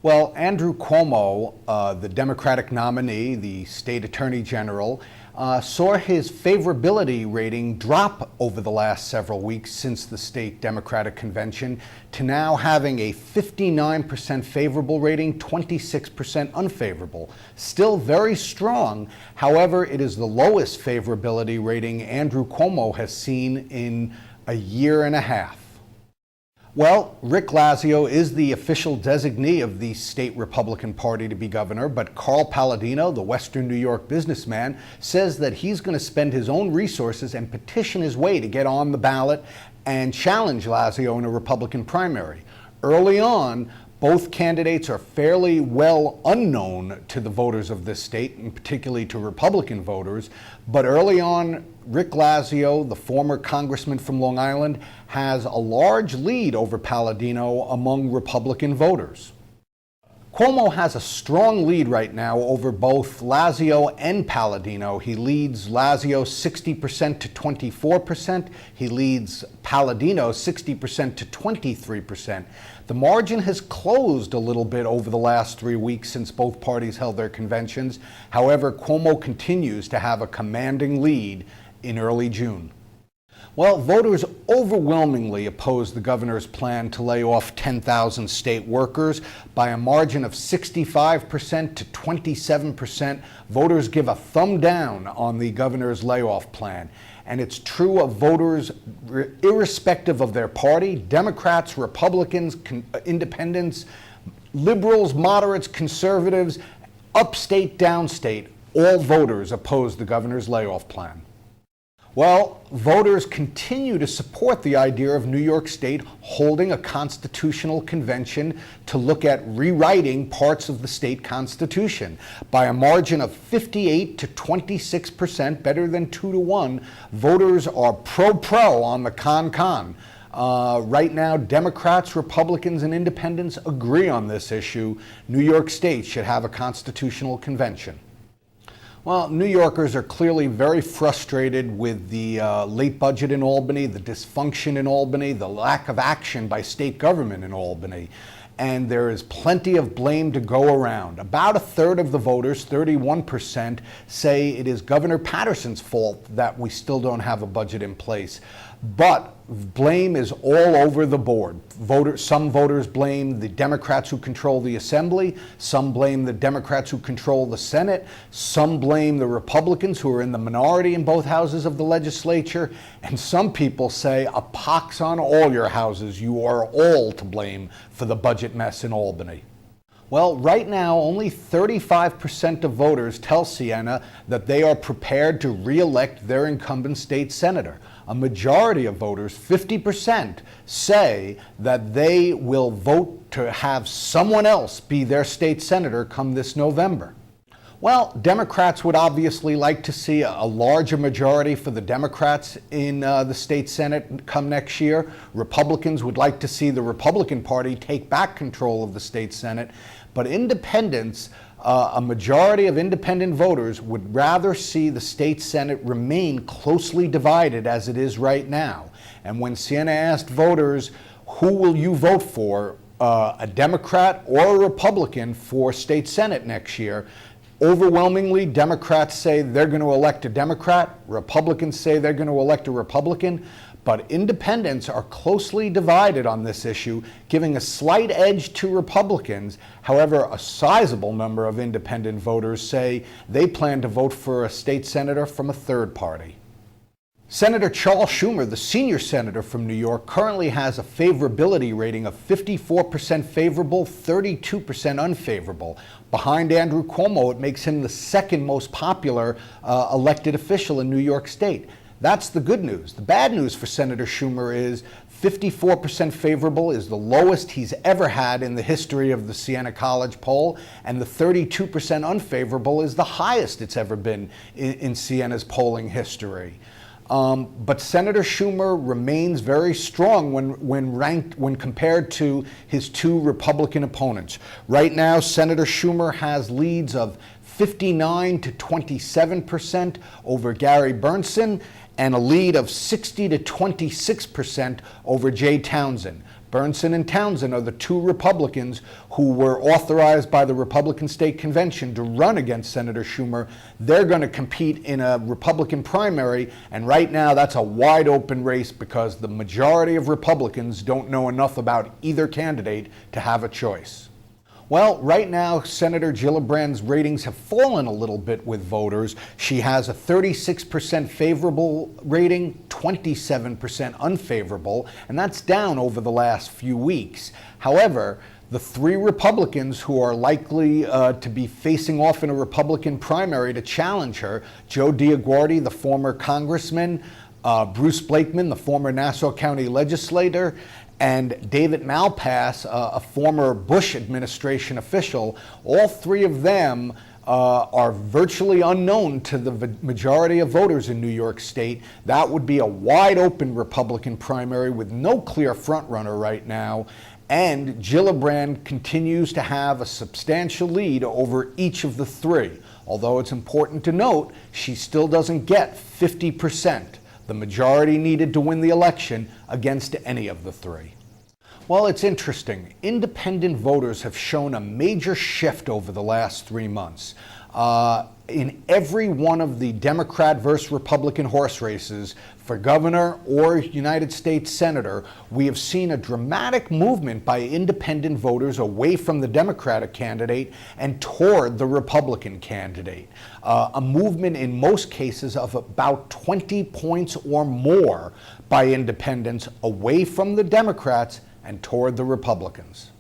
Well, Andrew Cuomo, the Democratic nominee, the state attorney general, saw his favorability rating drop over the last several weeks since the state Democratic convention to now having a 59% favorable rating, 26% unfavorable. Still very strong. However, it is the lowest favorability rating Andrew Cuomo has seen in a year and a half. Well, Rick Lazio is the official designee of the state Republican Party to be governor, but Carl Palladino, the Western New York businessman, says that he's going to spend his own resources and petition his way to get on the ballot and challenge Lazio in a Republican primary. Early on, both candidates are fairly well unknown to the voters of this state, and particularly to Republican voters. But early on, Rick Lazio, the former congressman from Long Island, has a large lead over Palladino among Republican voters. Cuomo has a strong lead right now over both Lazio and Palladino. He leads Lazio 60% to 24%. He leads Palladino 60% to 23%. The margin has closed a little bit over the last 3 weeks since both parties held their conventions. However, Cuomo continues to have a commanding lead in early June. Well, voters overwhelmingly oppose the governor's plan to lay off 10,000 state workers. By a margin of 65% to 27%, voters give a thumb down on the governor's layoff plan. And it's true of voters irrespective of their party: Democrats, Republicans, independents, liberals, moderates, conservatives, upstate, downstate. All voters oppose the governor's layoff plan. Well, voters continue to support the idea of New York State holding a constitutional convention to look at rewriting parts of the state constitution. By a margin of 58 to 26%, better than 2-1, voters are pro on the con. Right now, Democrats, Republicans, and independents agree on this issue. New York State should have a constitutional convention. Well, New Yorkers are clearly very frustrated with the late budget in Albany, the dysfunction in Albany, the lack of action by state government in Albany. And there is plenty of blame to go around. About a third of the voters, 31%, say it is Governor Patterson's fault that we still don't have a budget in place. But blame is all over the board. Some voters blame the Democrats who control the Assembly. Some blame the Democrats who control the Senate. Some blame the Republicans who are in the minority in both houses of the legislature. And some people say, a pox on all your houses. You are all to blame for the budget mess in Albany. Well, right now, only 35% of voters tell Siena that they are prepared to re-elect their incumbent state senator. A majority of voters, 50%, say that they will vote to have someone else be their state senator come this November. Well, Democrats would obviously like to see a larger majority for the Democrats in the state Senate come next year. Republicans would like to see the Republican Party take back control of the state Senate. But independents, a majority of independent voters would rather see the state Senate remain closely divided as it is right now. And when Siena asked voters, who will you vote for, a Democrat or a Republican for state Senate next year, overwhelmingly, Democrats say they're going to elect a Democrat, Republicans say they're going to elect a Republican, but independents are closely divided on this issue, giving a slight edge to Republicans. However, a sizable number of independent voters say they plan to vote for a state senator from a third party. Senator Charles Schumer, the senior senator from New York, currently has a favorability rating of 54% favorable, 32% unfavorable. Behind Andrew Cuomo, it makes him the second most popular elected official in New York State. That's the good news. The bad news for Senator Schumer is 54% favorable is the lowest he's ever had in the history of the Siena College poll, and the 32% unfavorable is the highest it's ever been in Siena's polling history. But Senator Schumer remains very strong when compared to his two Republican opponents. Right now, Senator Schumer has leads of 59 to 27% over Gary Bernsen, and a lead of 60 to 26% over Jay Townsend. Bernsen and Townsend are the two Republicans who were authorized by the Republican State Convention to run against Senator Schumer. They're going to compete in a Republican primary, and right now that's a wide open race because the majority of Republicans don't know enough about either candidate to have a choice. Well, right now, Senator Gillibrand's ratings have fallen a little bit with voters. She has a 36% favorable rating, 27% unfavorable, and that's down over the last few weeks. However, the three Republicans who are likely to be facing off in a Republican primary to challenge her, Joe Diaguardi, the former congressman, Bruce Blakeman, the former Nassau County legislator, and David Malpass, a former Bush administration official, all three of them are virtually unknown to the majority of voters in New York State. That would be a wide open Republican primary with no clear frontrunner right now. And Gillibrand continues to have a substantial lead over each of the three. Although it's important to note, she still doesn't get 50%. The majority needed to win the election against any of the three. Well, it's interesting. Independent voters have shown a major shift over the last 3 months. In every one of the Democrat versus Republican horse races for governor or United States senator, we have seen a dramatic movement by independent voters away from the Democratic candidate and toward the Republican candidate. A movement in most cases of about 20 points or more by independents away from the Democrats and toward the Republicans.